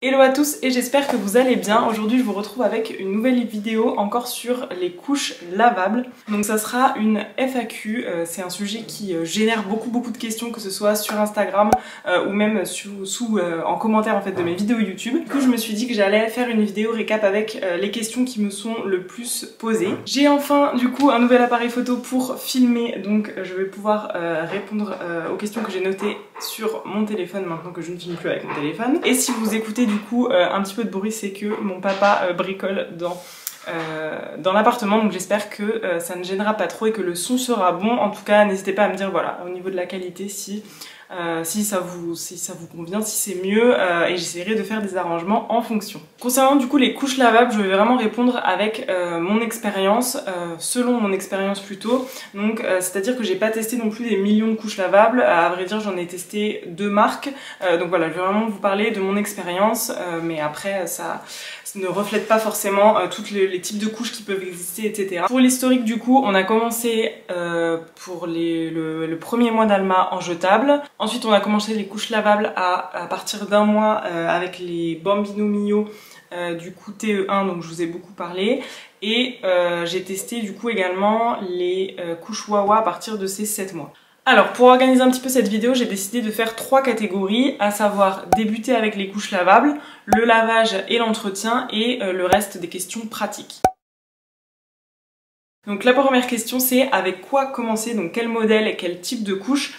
Hello à tous et j'espère que vous allez bien. Aujourd'hui je vous retrouve avec une nouvelle vidéo encore sur les couches lavables. Donc ça sera une FAQ, c'est un sujet qui génère beaucoup de questions, que ce soit sur Instagram ou même en commentaire en fait de mes vidéos YouTube. Du coup je me suis dit que j'allais faire une vidéo récap avec les questions qui me sont le plus posées. J'ai enfin du coup un nouvel appareil photo pour filmer, donc je vais pouvoir répondre aux questions que j'ai notées sur mon téléphone maintenant que je ne filme plus avec mon téléphone. Et si vous écoutez du coup un petit peu de bruit, c'est que mon papa bricole dans l'appartement, donc j'espère que ça ne gênera pas trop et que le son sera bon. En tout cas n'hésitez pas à me dire voilà au niveau de la qualité si ça vous convient, si c'est mieux, et j'essaierai de faire des arrangements en fonction. Concernant du coup les couches lavables, je vais vraiment répondre avec mon expérience, selon mon expérience plutôt. Donc c'est à dire que j'ai pas testé non plus des millions de couches lavables, à vrai dire j'en ai testé 2 marques, donc voilà, je vais vraiment vous parler de mon expérience, mais après ça ne reflète pas forcément tous les types de couches qui peuvent exister, etc. Pour l'historique du coup, on a commencé pour le premier mois d'Alma en jetable. Ensuite on a commencé les couches lavables à partir d'un mois avec les Bambino Mio du coup TE1, donc je vous ai beaucoup parlé. Et j'ai testé du coup également les couches Wawa à partir de ces 7 mois. Alors pour organiser un petit peu cette vidéo, j'ai décidé de faire 3 catégories, à savoir débuter avec les couches lavables, le lavage et l'entretien, et le reste des questions pratiques. Donc la première question c'est avec quoi commencer, donc quel modèle et quel type de couche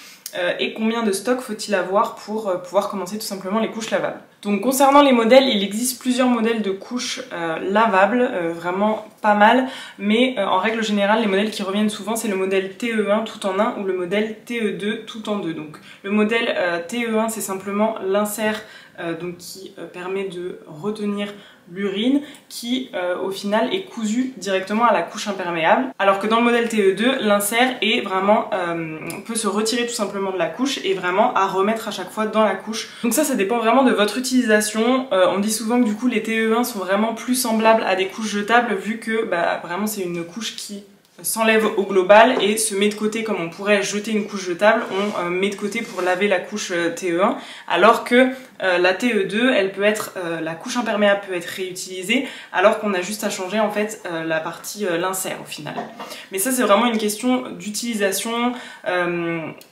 et combien de stock faut-il avoir pour pouvoir commencer tout simplement les couches lavables. Donc concernant les modèles, il existe plusieurs modèles de couches lavables, vraiment pas mal, mais en règle générale les modèles qui reviennent souvent c'est le modèle TE1 tout en 1 ou le modèle TE2 tout en 2. Donc le modèle TE1 c'est simplement l'insert donc qui permet de retenir l'urine qui au final est cousu directement à la couche imperméable, alors que dans le modèle TE2 l'insert est vraiment peut se retirer tout simplement de la couche et vraiment à remettre à chaque fois dans la couche. Donc ça dépend vraiment de votre utilisation. On dit souvent que du coup les TE1 sont vraiment plus semblables à des couches jetables vu que vraiment c'est une couche qui s'enlève au global et se met de côté comme on pourrait jeter une couche jetable, on met de côté pour laver la couche TE1, alors que la TE2, elle peut être, la couche imperméable peut être réutilisée, alors qu'on a juste à changer en fait la partie l'insert au final. Mais ça c'est vraiment une question d'utilisation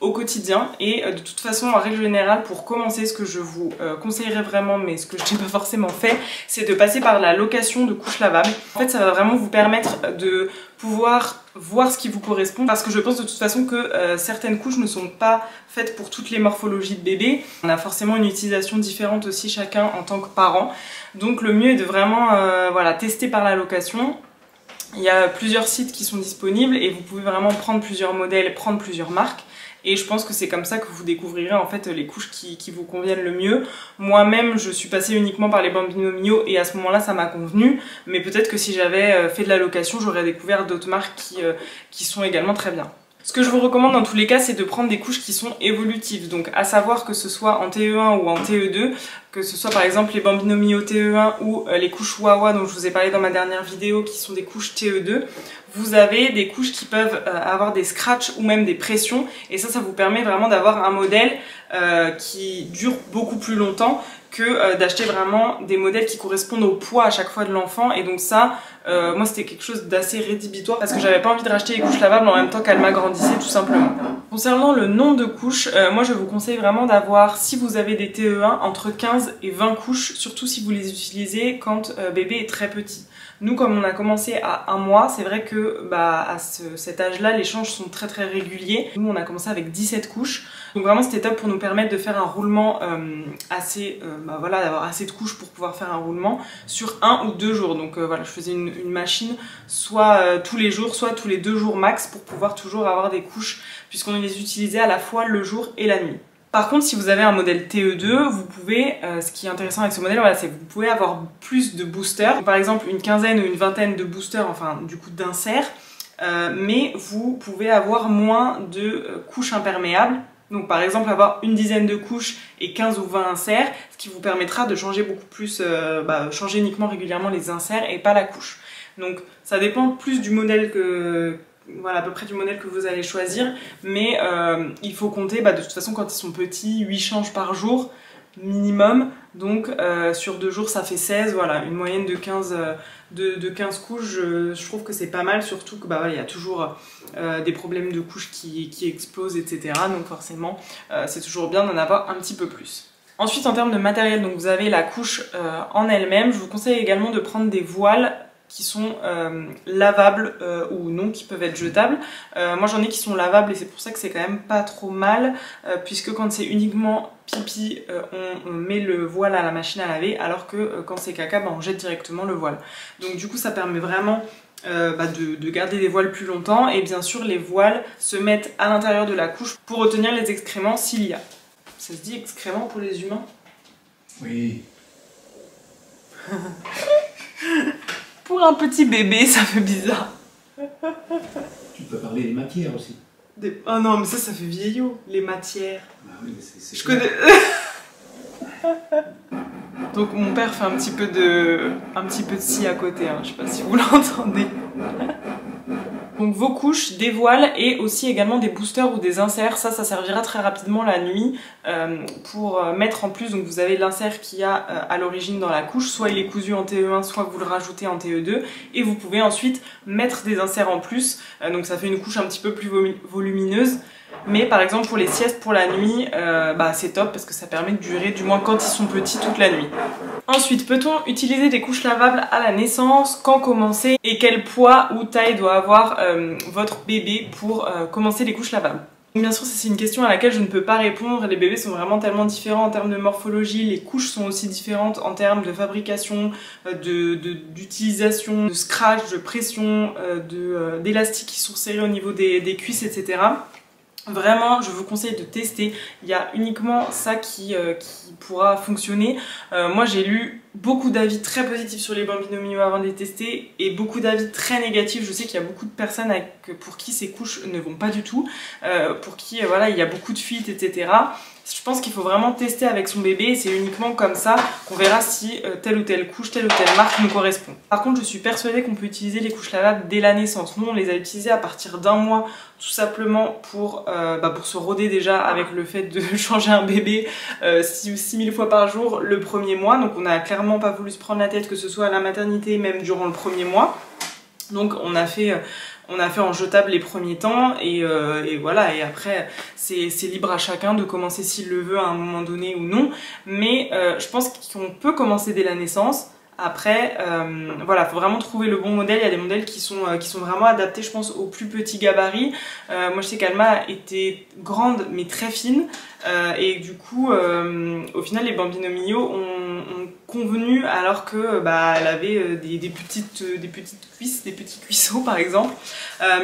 au quotidien, et de toute façon en règle générale pour commencer ce que je vous conseillerais vraiment, mais ce que je n'ai pas forcément fait, c'est de passer par la location de couches lavables. En fait ça va vraiment vous permettre de pouvoir voir ce qui vous correspond, parce que je pense de toute façon que certaines couches ne sont pas faites pour toutes les morphologies de bébé. On a forcément une utilisation différente aussi chacun en tant que parent, donc le mieux est de vraiment voilà, tester par la location. Il y a plusieurs sites qui sont disponibles et vous pouvez vraiment prendre plusieurs modèles, prendre plusieurs marques. Et je pense que c'est comme ça que vous découvrirez en fait les couches qui vous conviennent le mieux. Moi-même, je suis passée uniquement par les Bambino Mio et à ce moment-là, ça m'a convenu. Mais peut-être que si j'avais fait de la location, j'aurais découvert d'autres marques qui sont également très bien. Ce que je vous recommande dans tous les cas, c'est de prendre des couches qui sont évolutives. Donc à savoir que ce soit en TE1 ou en TE2, que ce soit par exemple les Bambino Mio TE1 ou les couches Wawa dont je vous ai parlé dans ma dernière vidéo qui sont des couches TE2, vous avez des couches qui peuvent avoir des scratchs ou même des pressions, et ça vous permet vraiment d'avoir un modèle qui dure beaucoup plus longtemps que d'acheter vraiment des modèles qui correspondent au poids à chaque fois de l'enfant. Et donc ça, moi c'était quelque chose d'assez rédhibitoire parce que j'avais pas envie de racheter les couches lavables en même temps qu'elles m'agrandissaient tout simplement. Concernant le nombre de couches, moi je vous conseille vraiment d'avoir, si vous avez des TE1, entre 15 et 20 couches, surtout si vous les utilisez quand bébé est très petit. Nous, comme on a commencé à 1 mois, c'est vrai que à cet âge-là, les changes sont très réguliers. Nous, on a commencé avec 17 couches. Donc vraiment, c'était top pour nous permettre de faire un roulement voilà, d'avoir assez de couches pour pouvoir faire un roulement sur 1 ou 2 jours. Donc voilà, je faisais une machine soit tous les jours, soit tous les 2 jours max pour pouvoir toujours avoir des couches, puisqu'on les utilisait à la fois le jour et la nuit. Par contre, si vous avez un modèle TE2, vous pouvez, ce qui est intéressant avec ce modèle, voilà, c'est que vous pouvez avoir plus de boosters. Donc, par exemple, une quinzaine ou une vingtaine de boosters, enfin du coup d'inserts, mais vous pouvez avoir moins de couches imperméables. Donc par exemple avoir une dizaine de couches et 15 ou 20 inserts, ce qui vous permettra de changer beaucoup plus, changer uniquement régulièrement les inserts et pas la couche. Donc ça dépend plus du modèle que... Voilà, à peu près du modèle que vous allez choisir, mais il faut compter, de toute façon quand ils sont petits, 8 changes par jour, minimum. Donc sur 2 jours ça fait 16, voilà, une moyenne de 15 couches, je trouve que c'est pas mal, surtout que bah, voilà, y a toujours des problèmes de couches qui explosent, etc. Donc forcément c'est toujours bien d'en avoir un petit peu plus. Ensuite en termes de matériel, donc vous avez la couche en elle-même, je vous conseille également de prendre des voiles qui sont lavables ou non, qui peuvent être jetables. Moi j'en ai qui sont lavables et c'est pour ça que c'est quand même pas trop mal, puisque quand c'est uniquement pipi, on met le voile à la machine à laver, alors que quand c'est caca, bah, on jette directement le voile. Donc du coup ça permet vraiment de garder des voiles plus longtemps, et bien sûr les voiles se mettent à l'intérieur de la couche pour retenir les excréments s'il y a. Ça se dit excréments pour les humains? Oui. Pour un petit bébé, ça fait bizarre. Tu peux parler des matières aussi. Oh non, mais ça fait vieillot, les matières. Bah oui, mais c'est je connais. Donc mon père fait un petit peu de scie à côté, hein. Je sais pas si vous l'entendez. Donc vos couches, des voiles et aussi également des boosters ou des inserts, ça servira très rapidement la nuit pour mettre en plus. Donc vous avez l'insert qu'il y a à l'origine dans la couche, soit il est cousu en TE1, soit vous le rajoutez en TE2, et vous pouvez ensuite mettre des inserts en plus, donc ça fait une couche un petit peu plus volumineuse. Mais par exemple pour les siestes pour la nuit, c'est top parce que ça permet de durer, du moins quand ils sont petits, toute la nuit. Ensuite, peut-on utiliser des couches lavables à la naissance? Quand commencer? Et quel poids ou taille doit avoir votre bébé pour commencer les couches lavables? Bien sûr, c'est une question à laquelle je ne peux pas répondre. Les bébés sont vraiment tellement différents en termes de morphologie, les couches sont aussi différentes en termes de fabrication, d'utilisation, de scratch, de pression, d'élastiques qui sont serrés au niveau des cuisses, etc. Vraiment, je vous conseille de tester. Il y a uniquement ça qui pourra fonctionner. Moi, j'ai lu beaucoup d'avis très positifs sur les Bambino Mio avant de les tester et beaucoup d'avis très négatifs. Je sais qu'il y a beaucoup de personnes pour qui ces couches ne vont pas du tout, pour qui voilà, il y a beaucoup de fuites, etc. Je pense qu'il faut vraiment tester avec son bébé et c'est uniquement comme ça qu'on verra si telle ou telle couche, telle ou telle marque nous correspond. Par contre, je suis persuadée qu'on peut utiliser les couches lavables dès la naissance. Nous, on les a utilisées à partir d'1 mois, tout simplement pour se roder déjà avec le fait de changer un bébé 6000 fois par jour le premier mois. Donc on n'a clairement pas voulu se prendre la tête, que ce soit à la maternité, même durant le premier mois. Donc on a fait en jetable les premiers temps et voilà, et après c'est libre à chacun de commencer s'il le veut à un moment donné ou non, mais je pense qu'on peut commencer dès la naissance. Après, voilà, faut vraiment trouver le bon modèle. Il y a des modèles qui sont vraiment adaptés, je pense, aux plus petits gabarits. Moi, je sais qu'Alma était grande, mais très fine. Et du coup, au final, les Bambino Mio ont convenu, alors que elle avait des petites cuisses, des petits cuisseaux, par exemple.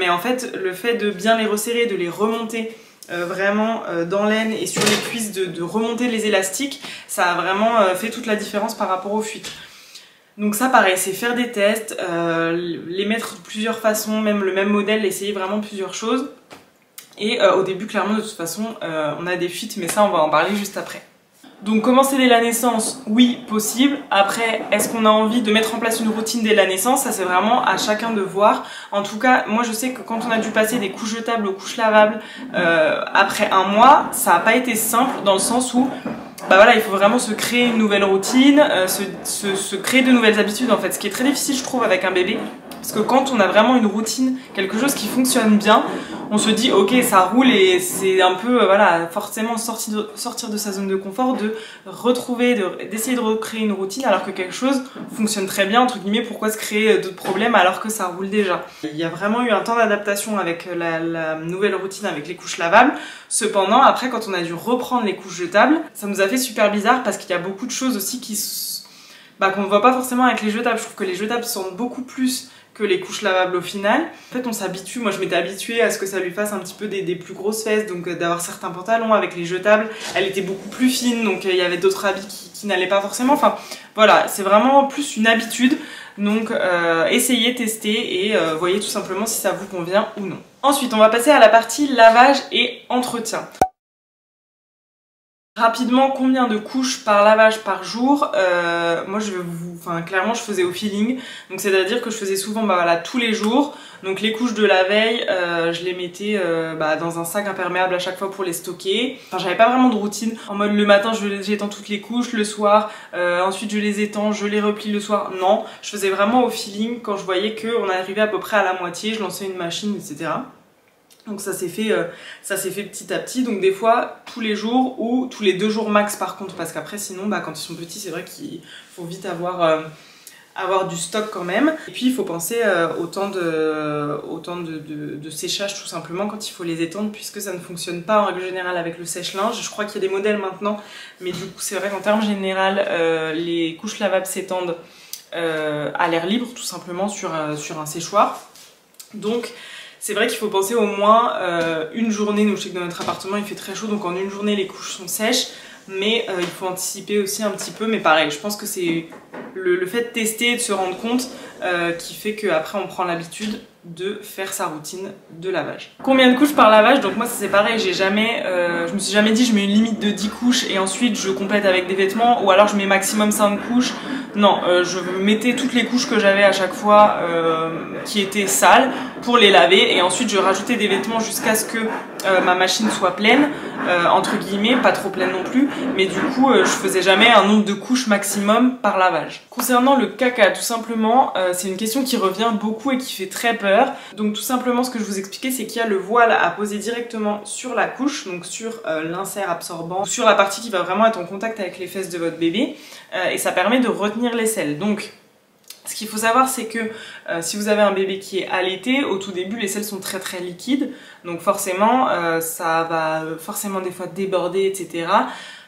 Mais en fait, le fait de bien les resserrer, de les remonter vraiment dans l'aine et sur les cuisses, de remonter les élastiques, ça a vraiment fait toute la différence par rapport aux fuites. Donc ça pareil, c'est faire des tests, les mettre de plusieurs façons, même le même modèle, essayer vraiment plusieurs choses. Et au début, clairement, de toute façon, on a des fuites, mais ça on va en parler juste après. Donc commencer dès la naissance, oui, possible. Après, est-ce qu'on a envie de mettre en place une routine dès la naissance? Ça c'est vraiment à chacun de voir. En tout cas, moi je sais que quand on a dû passer des couches jetables aux couches lavables après 1 mois, ça n'a pas été simple dans le sens où voilà, il faut vraiment se créer une nouvelle routine, se créer de nouvelles habitudes en fait. Ce qui est très difficile je trouve avec un bébé, parce que quand on a vraiment une routine, quelque chose qui fonctionne bien, on se dit ok ça roule, et c'est un peu voilà, forcément sortir de sa zone de confort, de retrouver, d'essayer de recréer une routine alors que quelque chose fonctionne très bien, entre guillemets, pourquoi se créer d'autres problèmes alors que ça roule déjà. Il y a vraiment eu un temps d'adaptation avec la nouvelle routine avec les couches lavables. Cependant après, quand on a dû reprendre les couches jetables, ça nous a fait super bizarre parce qu'il y a beaucoup de choses aussi qu'on ne voit pas forcément avec les jetables. Je trouve que les jetables sentent beaucoup plus que les couches lavables au final. En fait on s'habitue, moi je m'étais habituée à ce que ça lui fasse un petit peu des plus grosses fesses, donc d'avoir certains pantalons. Avec les jetables, elle était beaucoup plus fine, donc il y avait d'autres habits qui n'allaient pas forcément. Enfin voilà, c'est vraiment plus une habitude. Donc essayez, testez et voyez tout simplement si ça vous convient ou non. Ensuite on va passer à la partie lavage et entretien. Rapidement, combien de couches par lavage par jour? Moi clairement je faisais au feeling, donc c'est à dire que je faisais souvent voilà, tous les jours. Donc les couches de la veille, je les mettais dans un sac imperméable à chaque fois pour les stocker. Enfin j'avais pas vraiment de routine, en mode le matin j'étends toutes les couches, le soir ensuite je les étends, je les replie le soir. Non, je faisais vraiment au feeling quand je voyais qu'on arrivait à peu près à la moitié, je lançais une machine, etc. Donc ça s'est fait petit à petit, donc des fois tous les jours ou tous les 2 jours max par contre, parce qu'après sinon quand ils sont petits c'est vrai qu'il faut vite avoir du stock quand même. Et puis il faut penser au temps de séchage tout simplement quand il faut les étendre, puisque ça ne fonctionne pas en règle générale avec le sèche-linge. Je crois qu'il y a des modèles maintenant, mais du coup c'est vrai qu'en termes général les couches lavables s'étendent à l'air libre tout simplement sur un séchoir. Donc c'est vrai qu'il faut penser au moins une journée. Nous je sais que dans notre appartement il fait très chaud, donc en une journée les couches sont sèches, mais il faut anticiper aussi un petit peu. Mais pareil, je pense que c'est le fait de tester et de se rendre compte qui fait qu'après on prend l'habitude de faire sa routine de lavage. Combien de couches par lavage? Donc moi c'est pareil, je me suis jamais dit je mets une limite de 10 couches et ensuite je complète avec des vêtements, ou alors je mets maximum 5 couches. Non, je mettais toutes les couches que j'avais à chaque fois qui étaient sales pour les laver, et ensuite je rajoutais des vêtements jusqu'à ce que ma machine soit pleine, entre guillemets, pas trop pleine non plus, mais du coup je faisais jamais un nombre de couches maximum par lavage. Concernant le caca, tout simplement, c'est une question qui revient beaucoup et qui fait très peur. Donc tout simplement ce que je vous expliquais, c'est qu'il y a le voile à poser directement sur la couche, donc sur l'insert absorbant, sur la partie qui va vraiment être en contact avec les fesses de votre bébé, et ça permet de retenir les selles. Donc ce qu'il faut savoir, c'est que si vous avez un bébé qui est allaité, au tout début les selles sont très très liquides, donc forcément ça va forcément des fois déborder, etc.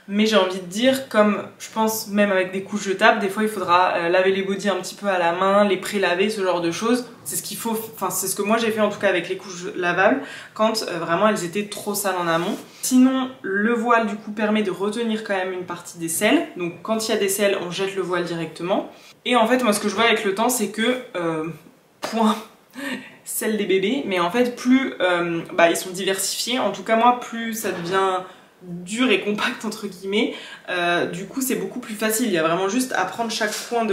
Mais j'ai envie de dire, comme je pense même avec des couches jetables, des fois il faudra laver les bodys un petit peu à la main, les pré-laver, ce genre de choses. C'est ce qu'il faut, enfin c'est ce que moi j'ai fait en tout cas avec les couches lavables, quand vraiment elles étaient trop sales en amont. Sinon, le voile du coup permet de retenir quand même une partie des selles. Donc quand il y a des selles, on jette le voile directement. Et en fait moi ce que je vois avec le temps, c'est que point celle des bébés, mais en fait plus ils sont diversifiés, en tout cas moi plus ça devient dur et compact entre guillemets, du coup c'est beaucoup plus facile. Il y a vraiment juste à prendre chaque point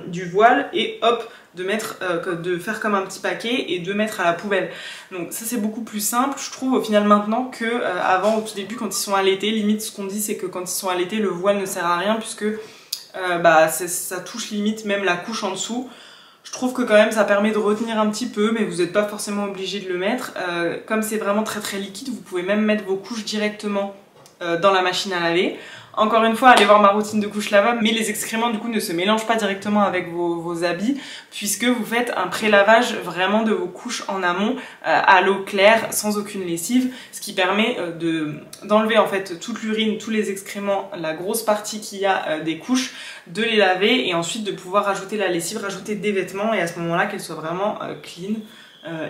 du voile et hop de faire comme un petit paquet et de mettre à la poubelle. Donc ça c'est beaucoup plus simple je trouve au final maintenant que avant, au tout début quand ils sont allaités. Limite ce qu'on dit c'est que quand ils sont allaités le voile ne sert à rien, puisque ça touche limite même la couche en dessous. Je trouve que quand même ça permet de retenir un petit peu, mais vous n'êtes pas forcément obligé de le mettre. Comme c'est vraiment très très liquide, vous pouvez même mettre vos couches directement dans la machine à laver. Encore une fois, allez voir ma routine de couche lavable, mais les excréments du coup ne se mélangent pas directement avec vos habits, puisque vous faites un pré-lavage vraiment de vos couches en amont à l'eau claire, sans aucune lessive, ce qui permet d'enlever en fait toute l'urine, tous les excréments, la grosse partie qu'il y a des couches, de les laver et ensuite de pouvoir rajouter la lessive, rajouter des vêtements, et à ce moment-là qu'elles soient vraiment clean.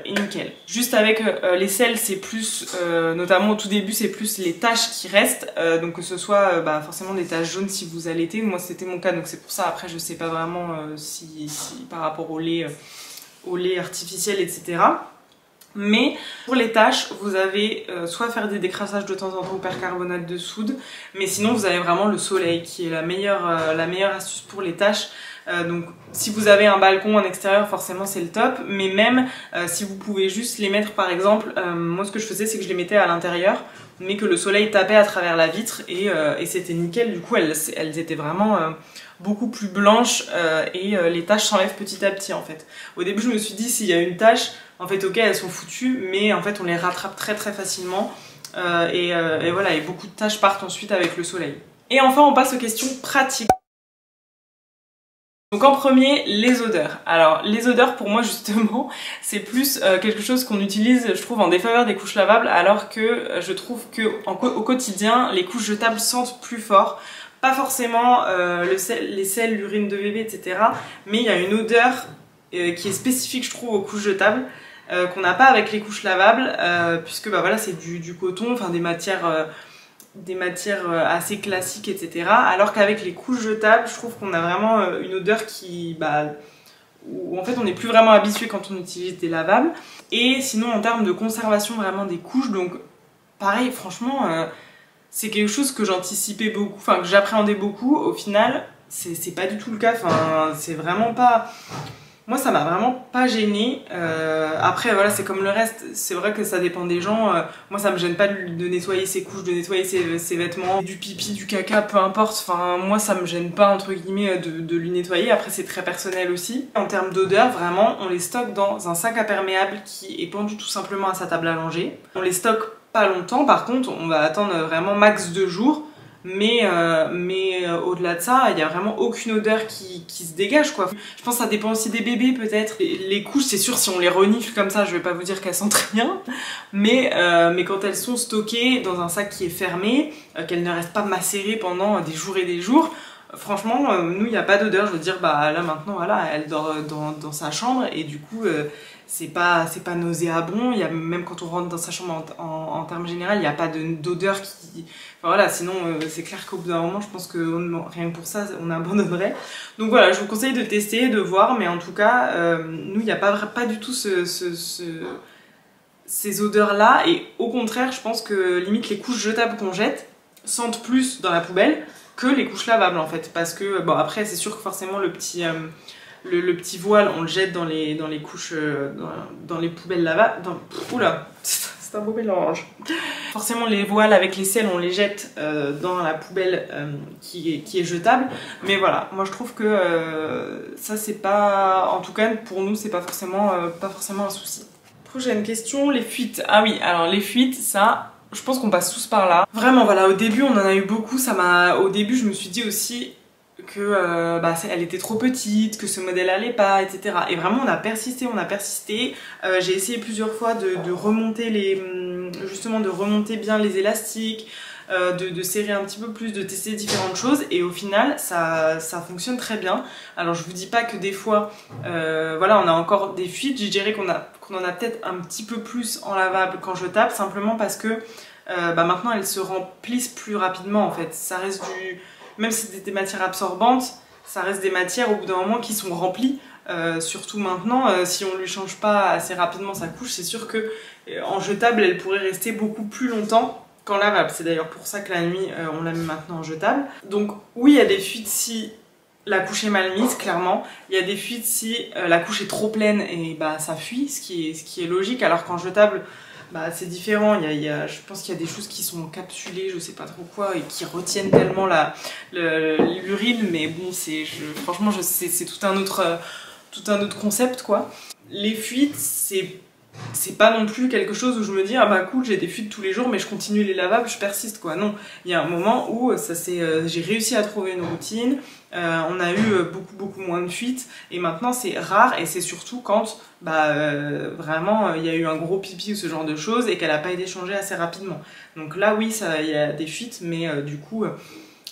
Et nickel. Juste avec les selles, c'est plus, notamment au tout début, c'est plus les taches qui restent, donc que ce soit forcément des taches jaunes si vous allaitez. Moi c'était mon cas, donc c'est pour ça. Après je sais pas vraiment si par rapport au lait artificiel, etc. Mais pour les taches, vous avez soit faire des décrassages de temps en temps au percarbonate de soude, mais sinon vous avez vraiment le soleil qui est la meilleure astuce pour les taches. Donc si vous avez un balcon en extérieur, forcément c'est le top, mais même si vous pouvez juste les mettre, par exemple, moi ce que je faisais c'est que je les mettais à l'intérieur, mais que le soleil tapait à travers la vitre, et c'était nickel. Du coup elles étaient vraiment beaucoup plus blanches, et les taches s'enlèvent petit à petit en fait. Au début je me suis dit, s'il y a une tache, en fait ok elles sont foutues, mais en fait on les rattrape très très facilement, et voilà, et beaucoup de taches partent ensuite avec le soleil. Et enfin on passe aux questions pratiques. Donc en premier, les odeurs. Alors les odeurs pour moi justement c'est plus quelque chose qu'on utilise je trouve en défaveur des couches lavables, alors que je trouve que au quotidien les couches jetables sentent plus fort. Pas forcément les selles, l'urine de bébé, etc. Mais il y a une odeur qui est spécifique je trouve aux couches jetables, qu'on n'a pas avec les couches lavables, puisque voilà, c'est du coton, enfin des matières assez classiques, etc. Alors qu'avec les couches jetables, je trouve qu'on a vraiment une odeur où en fait on n'est plus vraiment habitué quand on utilise des lavables. Et sinon en termes de conservation vraiment des couches, donc pareil franchement c'est quelque chose que j'anticipais beaucoup, enfin que j'appréhendais beaucoup. Au final, c'est pas du tout le cas, enfin c'est vraiment pas... Moi, ça m'a vraiment pas gênée. Après, voilà, c'est comme le reste. C'est vrai que ça dépend des gens. Moi, ça me gêne pas de nettoyer ses couches, de nettoyer ses vêtements, du pipi, du caca, peu importe. Enfin, moi, ça me gêne pas, entre guillemets, de lui nettoyer. Après, c'est très personnel aussi. En termes d'odeur, vraiment, on les stocke dans un sac imperméable qui est pendu tout simplement à sa table à langer. On les stocke pas longtemps. Par contre, on va attendre vraiment max 2 jours. Mais au-delà de ça, il n'y a vraiment aucune odeur qui se dégage, quoi. Je pense que ça dépend aussi des bébés, peut-être. Les couches, c'est sûr, si on les renifle comme ça, je vais pas vous dire qu'elles sentent rien, mais quand elles sont stockées dans un sac qui est fermé, qu'elles ne restent pas macérées pendant des jours et des jours, franchement, nous, il n'y a pas d'odeur. Je veux dire, bah là, maintenant, voilà, elle dort dans sa chambre, et du coup... c'est pas nauséabond, il y a, même quand on rentre dans sa chambre en termes généraux, il n'y a pas d'odeur qui... Enfin voilà, sinon c'est clair qu'au bout d'un moment, je pense que rien que pour ça, on abandonnerait. Donc voilà, je vous conseille de tester, de voir, mais en tout cas, nous, il n'y a pas du tout ces odeurs-là, et au contraire, je pense que limite les couches jetables qu'on jette sentent plus dans la poubelle que les couches lavables en fait, parce que, bon après, c'est sûr que forcément le petit... Le petit voile, on le jette dans les couches, dans les poubelles lavables. Oula, c'est un beau mélange. Forcément, les voiles avec les selles, on les jette dans la poubelle qui est jetable. Mais voilà, moi je trouve que ça, c'est pas. En tout cas, pour nous, c'est pas forcément un souci. Prochaine question, les fuites. Ah oui, alors les fuites, ça. Je pense qu'on passe tous par là. Vraiment, voilà, au début, on en a eu beaucoup. Au début, je me suis dit aussi que elle était trop petite, que ce modèle allait pas, etc. Et vraiment on a persisté. J'ai essayé plusieurs fois de remonter justement de remonter bien les élastiques, de serrer un petit peu plus, de tester différentes choses, et au final ça fonctionne très bien. Alors je vous dis pas que des fois voilà, on a encore des fuites, je dirais qu'on en a peut-être un petit peu plus en lavable qu'en jetable, simplement parce que maintenant elles se remplissent plus rapidement en fait. Ça reste même si c'est des matières absorbantes, ça reste des matières au bout d'un moment qui sont remplies. Surtout maintenant, si on ne lui change pas assez rapidement sa couche, c'est sûr que en jetable, elle pourrait rester beaucoup plus longtemps qu'en lavable. C'est d'ailleurs pour ça que la nuit, on la met maintenant en jetable. Donc oui, il y a des fuites si la couche est mal mise, clairement. Il y a des fuites si la couche est trop pleine et ça fuit, ce qui est logique, alors qu'en jetable, c'est différent. Je pense qu'il y a des choses qui sont encapsulées, je sais pas trop quoi, et qui retiennent tellement l'urine, mais bon, franchement, c'est tout un autre concept, quoi. Les fuites, c'est pas non plus quelque chose où je me dis ah bah cool, j'ai des fuites tous les jours mais je continue les lavables, je persiste, quoi. Non, il y a un moment où j'ai réussi à trouver une routine, on a eu beaucoup moins de fuites, et maintenant c'est rare, et c'est surtout quand vraiment il y a eu un gros pipi ou ce genre de choses et qu'elle a pas été changée assez rapidement. Donc là oui, il y a des fuites, mais du coup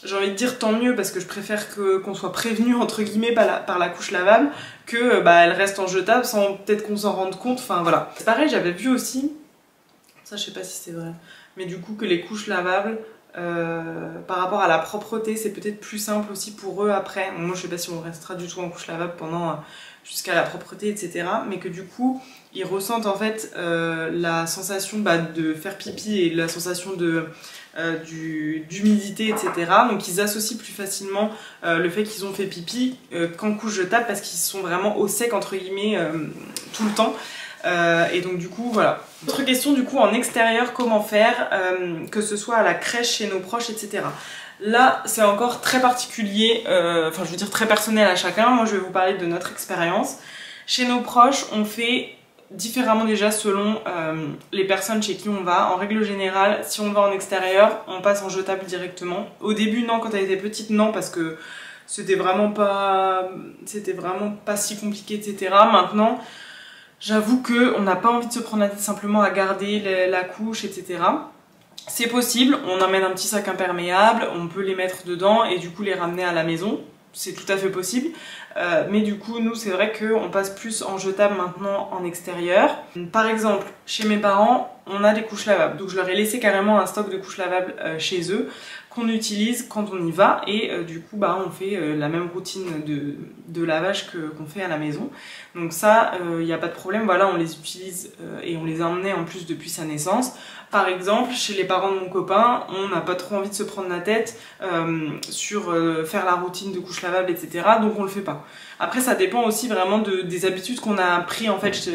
j'ai envie de dire tant mieux, parce que je préfère qu'on soit prévenu entre guillemets par la couche lavable que elle reste en jetable sans peut-être qu'on s'en rende compte. Enfin voilà. C'est pareil, j'avais vu aussi, ça je sais pas si c'est vrai, mais du coup que les couches lavables par rapport à la propreté, c'est peut-être plus simple aussi pour eux après. Moi je sais pas si on restera du tout en couche lavable jusqu'à la propreté, etc. Mais que du coup ils ressentent en fait la sensation de faire pipi et la sensation d'humidité, etc. Donc ils associent plus facilement le fait qu'ils ont fait pipi qu'en couche jetable, parce qu'ils sont vraiment au sec entre guillemets tout le temps. Et donc du coup voilà. Autre question, du coup en extérieur, comment faire, que ce soit à la crèche, chez nos proches, etc. Là c'est encore très particulier, enfin je veux dire très personnel à chacun. Moi je vais vous parler de notre expérience. Chez nos proches, on fait différemment déjà selon les personnes chez qui on va. En règle générale, si on va en extérieur, on passe en jetable directement. Au début non, quand elle était petite non, parce que c'était vraiment pas si compliqué, etc. Maintenant, j'avoue qu'on n'a pas envie de se prendre la tête simplement à garder la couche, etc. C'est possible, on emmène un petit sac imperméable, on peut les mettre dedans et du coup les ramener à la maison. C'est tout à fait possible, mais du coup nous c'est vrai qu'on passe plus en jetable maintenant en extérieur. Par exemple, chez mes parents, on a des couches lavables, donc je leur ai laissé carrément un stock de couches lavables chez eux qu'on utilise quand on y va, et du coup on fait la même routine de lavage qu'on fait à la maison. Donc ça, il n'y a pas de problème, voilà, on les utilise et on les a emmenés en plus depuis sa naissance. Par exemple, chez les parents de mon copain, on n'a pas trop envie de se prendre la tête sur faire la routine de couche lavable, etc. Donc on le fait pas. Après, ça dépend aussi vraiment des habitudes qu'on a pris en fait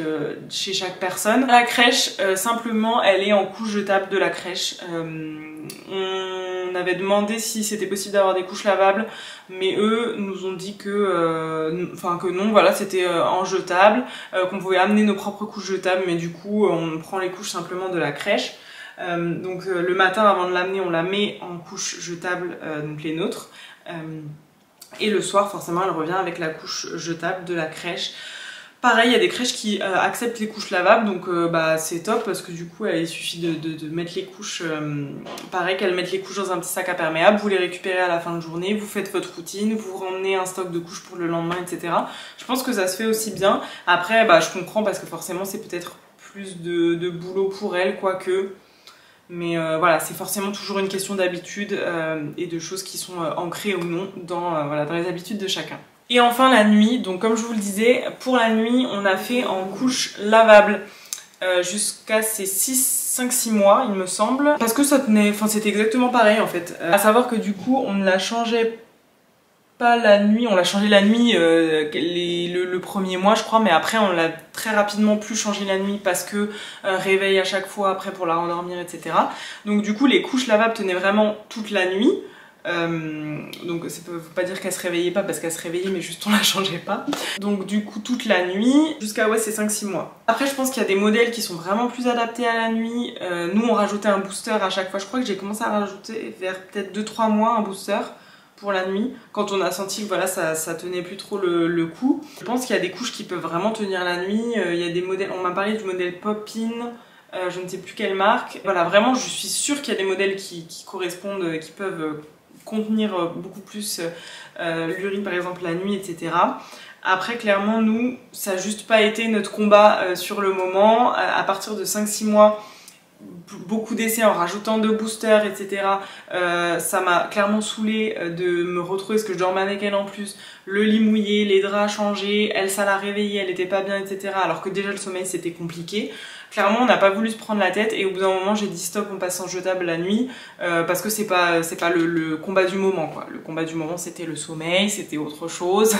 chez chaque personne. La crèche, simplement, elle est en couche jetable de la crèche. On avait demandé si c'était possible d'avoir des couches lavables, mais eux nous ont dit que non, voilà, c'était en jetable, qu'on pouvait amener nos propres couches jetables, mais du coup on prend les couches simplement de la crèche. Donc le matin avant de l'amener, on la met en couche jetable, donc les nôtres. Et le soir, forcément, elle revient avec la couche jetable de la crèche. Pareil, il y a des crèches qui acceptent les couches lavables, donc c'est top parce que du coup, il suffit de mettre les couches, pareil qu'elles mettent les couches dans un petit sac imperméable, vous les récupérez à la fin de journée, vous faites votre routine, vous ramenez un stock de couches pour le lendemain, etc. Je pense que ça se fait aussi bien. Après, je comprends parce que forcément, c'est peut-être plus de boulot pour elles, quoique... Mais voilà, c'est forcément toujours une question d'habitude et de choses qui sont ancrées ou non dans les habitudes de chacun. Et enfin la nuit, donc comme je vous le disais, pour la nuit, on a fait en couche lavable jusqu'à ces 5-6 mois, il me semble. Parce que ça tenait, enfin c'était exactement pareil en fait. À savoir que du coup, on ne la changeait pas la nuit, on l'a changé la nuit le premier mois je crois, mais après on l'a très rapidement plus changé la nuit parce que réveil à chaque fois après pour la rendormir, etc. Donc du coup les couches lavables tenaient vraiment toute la nuit. Donc ça ne veut pas dire qu'elle se réveillait pas parce qu'elle se réveillait, mais juste on la changeait pas. Donc du coup toute la nuit jusqu'à ces 5-6 mois. Après je pense qu'il y a des modèles qui sont vraiment plus adaptés à la nuit. Nous on rajoutait un booster à chaque fois, je crois que j'ai commencé à rajouter vers peut-être 2-3 mois un booster pour la nuit, quand on a senti que voilà, ça tenait plus trop le coup. Je pense qu'il y a des couches qui peuvent vraiment tenir la nuit. Il y a des modèles, on m'a parlé du modèle Pop-In, je ne sais plus quelle marque. Voilà, vraiment je suis sûre qu'il y a des modèles qui correspondent, qui peuvent contenir beaucoup plus l'urine par exemple la nuit, etc. Après clairement nous, ça n'a juste pas été notre combat sur le moment. À partir de 5-6 mois, beaucoup d'essais en rajoutant de boosters, etc. Ça m'a clairement saoulée de me retrouver, parce que je dormais avec elle en plus, le lit mouillé, les draps changés, elle ça l'a réveillée, elle était pas bien, etc. Alors que déjà le sommeil c'était compliqué. Clairement on n'a pas voulu se prendre la tête et au bout d'un moment j'ai dit stop, on passe en jetable la nuit parce que c'est pas le combat du moment quoi. Le combat du moment c'était le sommeil, c'était autre chose.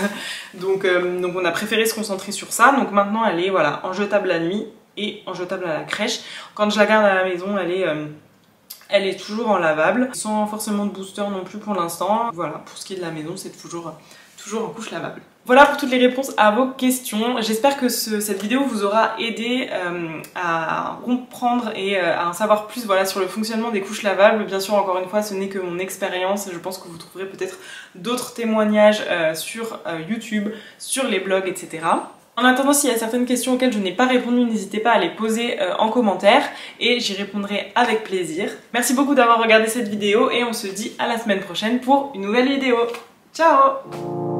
donc on a préféré se concentrer sur ça. Donc maintenant elle est voilà, en jetable la nuit et en jetable à la crèche. Quand je la garde à la maison, elle est toujours en lavable, sans forcément de booster non plus pour l'instant. Voilà, pour ce qui est de la maison, c'est toujours en couche lavable. Voilà pour toutes les réponses à vos questions. J'espère que cette vidéo vous aura aidé à comprendre et à en savoir plus sur le fonctionnement des couches lavables. Bien sûr, encore une fois, ce n'est que mon expérience. Je pense que vous trouverez peut-être d'autres témoignages sur YouTube, sur les blogs, etc. En attendant, s'il y a certaines questions auxquelles je n'ai pas répondu, n'hésitez pas à les poser en commentaire et j'y répondrai avec plaisir. Merci beaucoup d'avoir regardé cette vidéo et on se dit à la semaine prochaine pour une nouvelle vidéo. Ciao!